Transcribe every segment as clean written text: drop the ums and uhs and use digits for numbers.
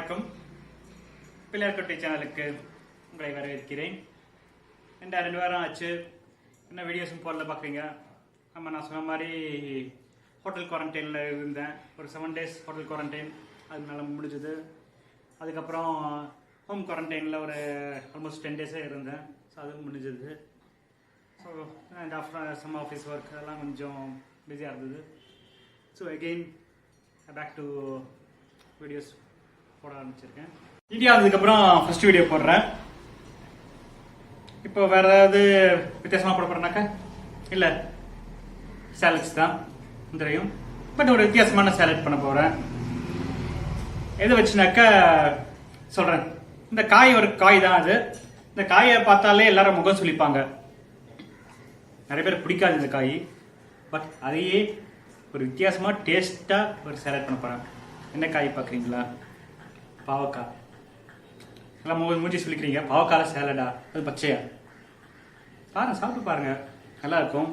வணக்கம். பிள்ளையார்கொட்டை சேனலுக்கு உங்களை வரவேற்கிறேன். 2 வாரம் ஆச்சு, என்ன வீடியோஸும் போடல பார்க்குறீங்க. நான் சொன்ன மாதிரி ஹோட்டல் குவாரண்டைனில் இருந்தேன். ஒரு 7 days ஹோட்டல் குவாரண்டைன், அதனால முடிஞ்சது. அதுக்கப்புறம் ஹோம் குவாரண்டைனில் ஒரு ஆல்மோஸ்ட் 10 days இருந்தேன். ஸோ அதுவும் முடிஞ்சது. So and after some office work அதெல்லாம் கொஞ்சம் பிஸியாக இருந்தது. So again back to videos போட ஆரம்பிச்சிருக்கேன். இந்தியா வந்ததுக்கப்புறம் ஃபர்ஸ்ட் வீடியோ போடுறேன். இப்போ வேற ஏதாவது வித்தியாசமாக போட போறேன்னாக்கா இல்லை, சேலட்ஸ் தான் தெரியும். பட் ஒரு வித்தியாசமான சேலட் பண்ண போறேன். எதை வச்சுனாக்கா சொல்றேன். இந்த காய் ஒரு காய் தான். அது இந்த காயை பார்த்தாலே எல்லாரும் முகம் சுளிப்பாங்க. நிறைய பேர் பிடிக்காது இந்த காய். பட் அதையே ஒரு வித்தியாசமா டேஸ்டா ஒரு சேலட் பண்ண போறேன். என்ன காய் பார்க்குறீங்களா? பாவக்காய். எல்லாம் மூஞ்சி சொல்லிக்கிறீங்க, பாவக்கால சேலடா? அது பச்சையா? பாருங்க, சாப்பிட்டு பாருங்க, நல்லா இருக்கும்.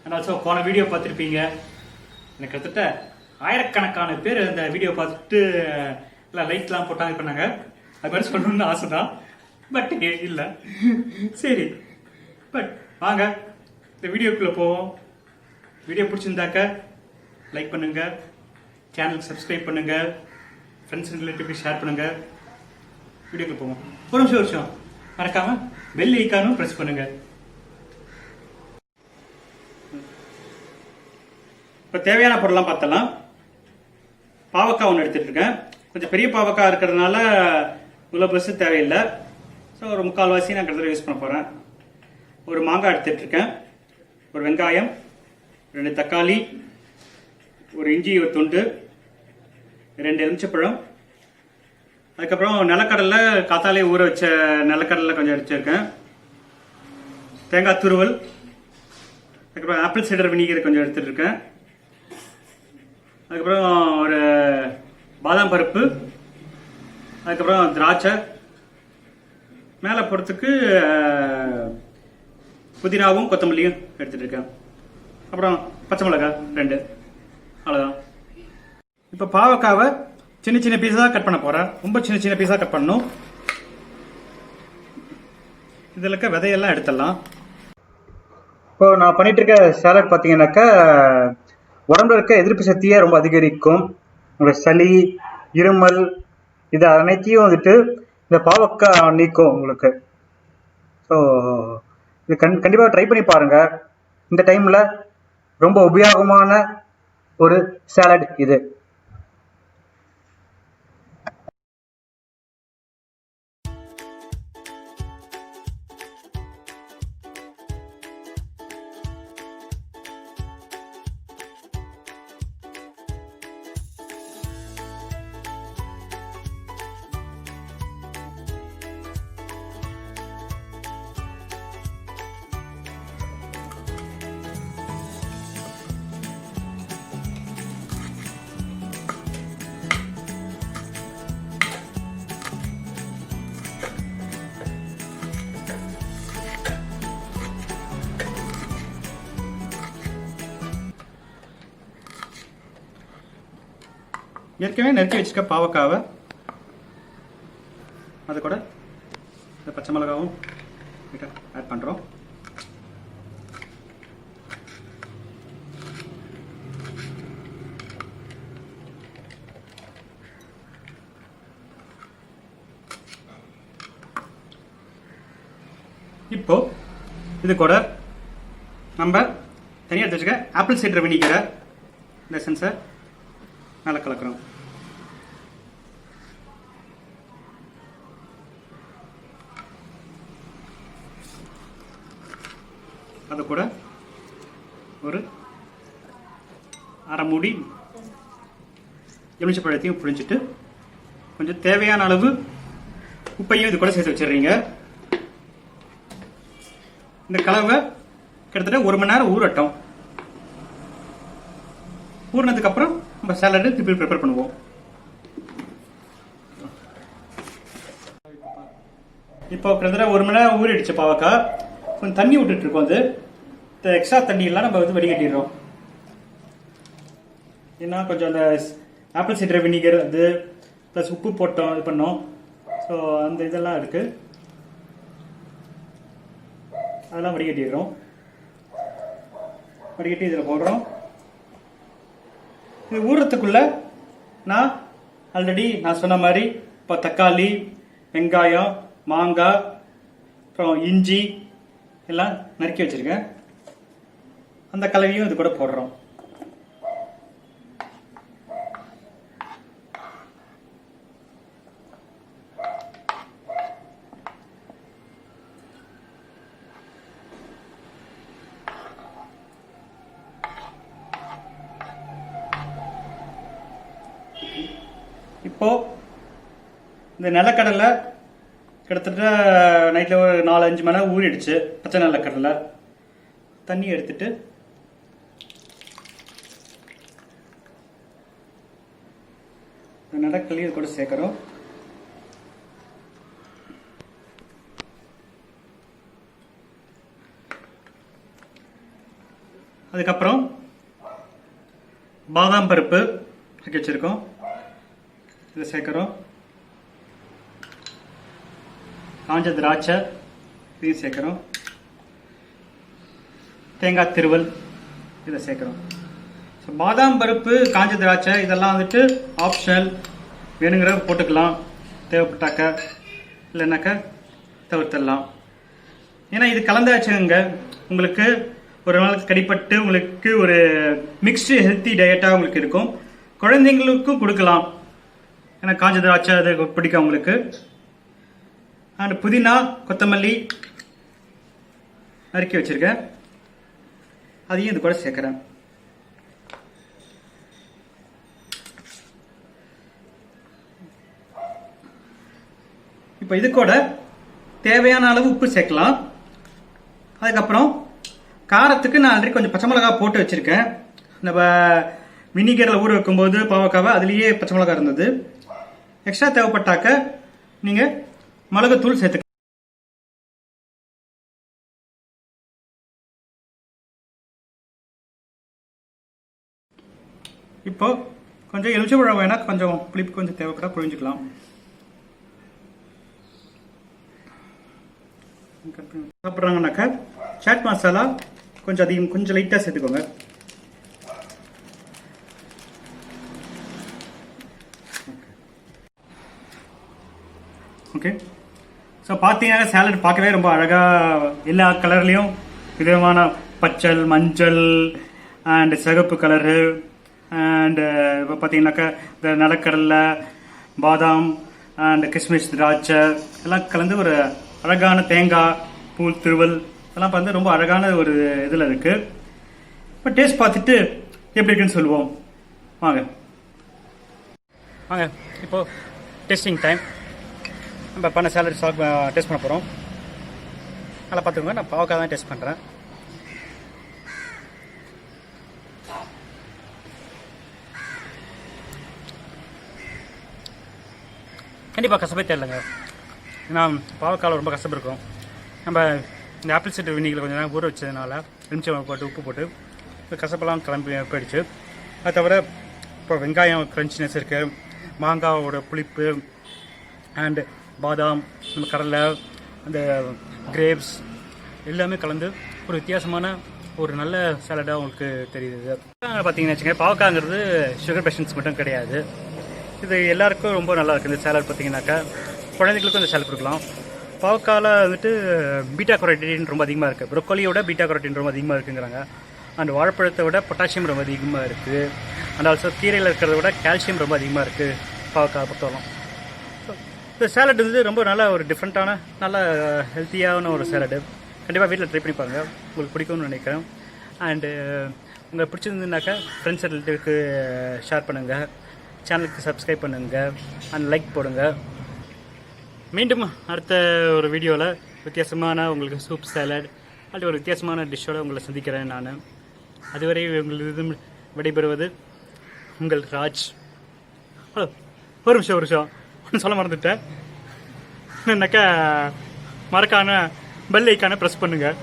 அண்ட் ஆல்சோ போன வீடியோ பார்த்துருப்பீங்க. எனக்கு கிட்டத்தட்ட ஆயிரக்கணக்கான பேர் இந்த வீடியோ பார்த்துட்டு எல்லாம் லைட்லாம் போட்டாங்க பண்ணாங்க. அது மாதிரி சொல்லணும்னு ஆசை தான், பட் இல்லை. சரி, பட் வாங்க இந்த வீடியோக்குள்ளே போவோம். வீடியோ பிடிச்சிருந்தாக்க லைக் பண்ணுங்க, சேனலுக்கு சப்ஸ்கிரைப் பண்ணுங்க, ஃப்ரெண்ட்ஸ் அண்ட் ரிலேட்டிவ்க்கு ஷேர் பண்ணுங்க. வீடியோக்கு போவோம். ஒரு நிமிஷம் மறக்காம பெல் ஐக்கானும் ப்ரெஸ் பண்ணுங்க. இப்போ தேவையான பொருள்லாம் பார்த்தலாம். பாவக்காய் ஒன்று எடுத்துட்டு இருக்கேன். கொஞ்சம் பெரிய பாவக்காய் இருக்கிறதுனால இவ்வளோ பெருசு தேவையில்லை. ஸோ ஒரு 3/4 நான் கிட்டத்தட்ட யூஸ் பண்ண போகிறேன். ஒரு மாங்காய் எடுத்துட்டு இருக்கேன், ஒரு வெங்காயம், 2 தக்காளி, ஒரு இஞ்சி ஒரு துண்டு, 2 எலுமிச்சப்பழம், அதுக்கப்புறம் நிலக்கடலை காத்தாலே ஊற வச்ச நிலக்கடலை கொஞ்சம் எடுத்துருக்கேன், தேங்காய் துருவல், அதுக்கப்புறம் ஆப்பிள் சைடர் வினிகர் கொஞ்சம் எடுத்துட்டு இருக்கேன், அதுக்கப்புறம் ஒரு பாதாம் பருப்பு, அதுக்கப்புறம் திராட்சை, மேலே போகிறதுக்கு புதினாவும் கொத்தமல்லியும் எடுத்துட்டு இருக்கேன், அப்புறம் பச்சை மிளகாய் 2, அவ்வளோதான். இப்போ பாவக்காவை சின்ன சின்ன பீஸாக கட் பண்ண போகிறேன். ரொம்ப சின்ன சின்ன பீஸாக கட் பண்ணணும். இதில் இருக்க விதையெல்லாம் எடுத்துடலாம். இப்போ நான் பண்ணிட்டு இருக்க சேலட் பார்த்தீங்கன்னாக்கா உடம்புல இருக்க எதிர்ப்பு சக்தியை ரொம்ப அதிகரிக்கும். உங்களோட சளி, இருமல் இது அனைத்தையும் வந்துட்டு இந்த பாவக்காய் நீக்கும் உங்களுக்கு. ஸோ இது கண்டிப்பாக ட்ரை பண்ணி பாருங்க. இந்த டைமில் ரொம்ப உபயோகமான ஒரு சாலட் இது. ஏற்கனவே நறுக்கி வச்சுக்க பாவக்காவை அது கூட இந்த பச்சை மிளகாவும் ஆட் பண்ணுறோம். இப்போ இது கூட நம்ம தனியாக எடுத்து வச்சுக்க ஆப்பிள் சைடர் வினிகரை இந்த எசன்ஸை நல்லா கலக்கிறோம். அது கூட ஒரு 1/2 மூடி எலுமிச்சை பழத்தையும் புழிஞ்சிட்டு கொஞ்சம் தேவையான அளவு உப்பையும் இது கூட சேர்த்து வச்சிடுறீங்க. இந்த கலவை கிட்டத்தட்ட 1 மணி நேரம் ஊறட்டும். ஊறினதுக்கு அப்புறம் நம்ம சாலட் திருப்பி ப்ரிப்பேர் பண்ணுவோம். இப்போ கிட்டத்தட்ட 1 மணி நேரம் ஊறிடுச்சு பாவக்காய். கொஞ்சம் தண்ணி விட்டுட்டு இருக்கோம். அது எக்ஸ்ட்ரா தண்ணி எல்லாம் நம்ம வந்து வடிகட்டிடுறோம். ஏன்னா கொஞ்சம் அந்த ஆப்பிள் சைடர் வினிகர் அது ப்ளஸ் உப்பு போட்டோம் இது பண்ணோம். ஸோ அந்த இதெல்லாம் இருக்குது, அதெல்லாம் வடிகட்டிடுறோம். வடிகட்டி இதில் போடுறோம். இது ஊறுறதுக்குள்ள நான் ஆல்ரெடி நான் சொன்ன மாதிரி இப்போ தக்காளி, வெங்காயம், மாங்காய், அப்புறம் இஞ்சி எல்லாம் நறுக்கி வச்சிருக்கேன். அந்த கலவையும் இது கூட போடுறோம். இப்போ இந்த நிலக்கடலை கிட்டத்தட்ட நைட்டில் ஒரு 4-5 மணி நேரம் ஊறிடுச்சு. பச்சை நிலக்கடலை தண்ணி எடுத்துட்டு நிலக்கடலையும் இது கூட சேர்க்குறோம். அதுக்கப்புறம் பாதாம் பருப்பு ஆக்கி வச்சிருக்கோம், இதை சேர்க்குறோம். காஞ்ச திராட்சை இதையும் சேர்க்குறோம். தேங்காய் திருவல் இதை சேர்க்குறோம். ஸோ பாதாம் பருப்பு, காஞ்ச திராட்சை இதெல்லாம் வந்துட்டு ஆப்ஷனல், வேணுங்கிற போட்டுக்கலாம், தேவைப்பட்டாக்க, இல்லைனாக்கா தவிர்த்திடலாம். ஏன்னா இது கலந்தாச்சுங்க உங்களுக்கு ஒரு நாளுக்கு கடிப்பட்டு உங்களுக்கு ஒரு மிக்ஸ்டு ஹெல்த்தி டயட்டாக உங்களுக்கு இருக்கும். குழந்தைங்களுக்கும் கொடுக்கலாம், ஏன்னா காஞ்ச திராட்சை அது பிடிக்கும் உங்களுக்கு. அண்ட் புதினா, கொத்தமல்லி நறுக்கி வச்சிருக்கேன், அதையும் இது கூட சேர்க்குறேன். இப்போ இது கூட தேவையான அளவு உப்பு சேர்க்கலாம். அதுக்கப்புறம் காரத்துக்கு நான் ஆல்ரெடி கொஞ்சம் பச்சை மிளகா போட்டு வச்சிருக்கேன். நம்ம வினிகரில் ஊற வைக்கும்போது பாவக்காவை அதுலேயே பச்சை மிளகா இருந்தது. எக்ஸ்ட்ரா தேவைப்பட்டாக்க நீங்கள் மிளகுத்தூள் சேர்த்துக்க. இப்போ கொஞ்சம் எலுமிச்சம்பழம் வேணா, கொஞ்சம் புளிப்பு கொஞ்சம் தேவைப்பட்டா புழிஞ்சுக்கலாம். சாப்பிட்றாங்கனாக்கா சாட் மசாலா கொஞ்சம் அதிகம், கொஞ்சம் லைட்டாக சேர்த்துக்கோங்க. ஓகே, ஸோ பார்த்தீங்கன்னா சேலட் பார்க்கவே ரொம்ப அழகாக எல்லா கலர்லேயும் விதமான பச்சல், மஞ்சள் அண்ட் சிகப்பு கலரு அண்ட் இப்போ பார்த்தீங்கன்னாக்கா இந்த நிலக்கடலை, பாதாம் அண்ட் கிஸ்மிஸ், திராட்சை எல்லாம் கலந்து ஒரு அழகான தேங்காய் பூ திருவல் எல்லாம் பார்த்து ரொம்ப அழகான ஒரு இதில் இருக்குது. இப்போ டேஸ்ட் பார்த்துட்டு எப்படி இருக்குன்னு சொல்லுவோம் வாங்க. இப்போ டேஸ்டிங் டைம். நம்ம பண்ண சேலட் டேஸ்ட் பண்ண போகிறோம். நல்லா பார்த்துக்கோங்க, நான் பாவக்காய் தான் டேஸ்ட் பண்ணுறேன். கண்டிப்பாக கசப்பே தெரியலங்க, ஏன்னா பாவக்காயில் ரொம்ப கசப்பு இருக்கும். நம்ம இந்த ஆப்பிள் சைடர் வினிகரில் கொஞ்சம் நேரம் ஊற வச்சதுனால எலுமிச்சம்பழம் போட்டு உப்பு போட்டு கசப்பெல்லாம் கிளம்பி போயிடுச்சு. அது தவிர இப்போ வெங்காயம் க்ரன்ச்சினஸ் இருக்குது, மாங்காவோட புளிப்பு அண்டு பாதாம், நம்ம கடலை, அந்த கிரேப்ஸ் எல்லாமே கலந்து ஒரு வித்தியாசமான ஒரு நல்ல சாலடாக உங்களுக்கு தெரியுது. பார்த்தீங்கன்னு வச்சுக்கோங்க, பாவக்காய்ங்கிறது சுகர் பேஷண்ட்ஸ் மட்டும் கிடையாது, இது எல்லாருக்கும் ரொம்ப நல்லா இருக்குது. இந்த சாலட் பார்த்தீங்கன்னாக்கா குழந்தைகளுக்கும் இந்த சாலட் கொடுக்கலாம். பாவக்காயில் வந்துட்டு பீட்டா கரோட்டின் ரொம்ப அதிகமாக இருக்குது, ப்ரொக்கோலியோட பீட்டா கரோட்டின் ரொம்ப அதிகமாக இருக்குங்கிறாங்க. அண்ட் வாழைப்பழத்தை விட பொட்டாசியம் ரொம்ப அதிகமாக இருக்குது. அண்ட் ஆல்சோ கீரையில் இருக்கிறத விட கால்சியம் ரொம்ப அதிகமாக இருக்குது பாவக்காய் பொறுத்தவரை. இந்த சேலட் வந்து ரொம்ப நல்ல ஒரு டிஃப்ரெண்ட்டான நல்ல ஹெல்த்தியான ஒரு சேலடு. கண்டிப்பாக வீட்டில் ட்ரை பண்ணி பாருங்கள், உங்களுக்கு பிடிக்கும்னு நினைக்கிறேன். அண்டு உங்களுக்கு பிடிச்சிருந்துனாக்கா ஃப்ரெண்ட்ஸ் ரிலேட்டிவ்க்கு ஷேர் பண்ணுங்கள், சேனலுக்கு சப்ஸ்கிரைப் பண்ணுங்கள் அண்ட் லைக் போடுங்க. மீண்டும் அடுத்த ஒரு வீடியோவில் வித்தியாசமான உங்களுக்கு சூப் சேலட் அப்படி ஒரு வித்தியாசமான டிஷ்ஷோடு உங்களை சந்திக்கிறேன் நான். அதுவரை உங்களது விடைபெறுவது உங்கள் ராஜ். ஹலோ, ஒரு நிமிஷம் ஒன்று சொல்ல மறந்துட்டேன். என்னக்கா மறக்கான பெல் ஐக்கானை ப்ரெஸ் பண்ணுங்கள்.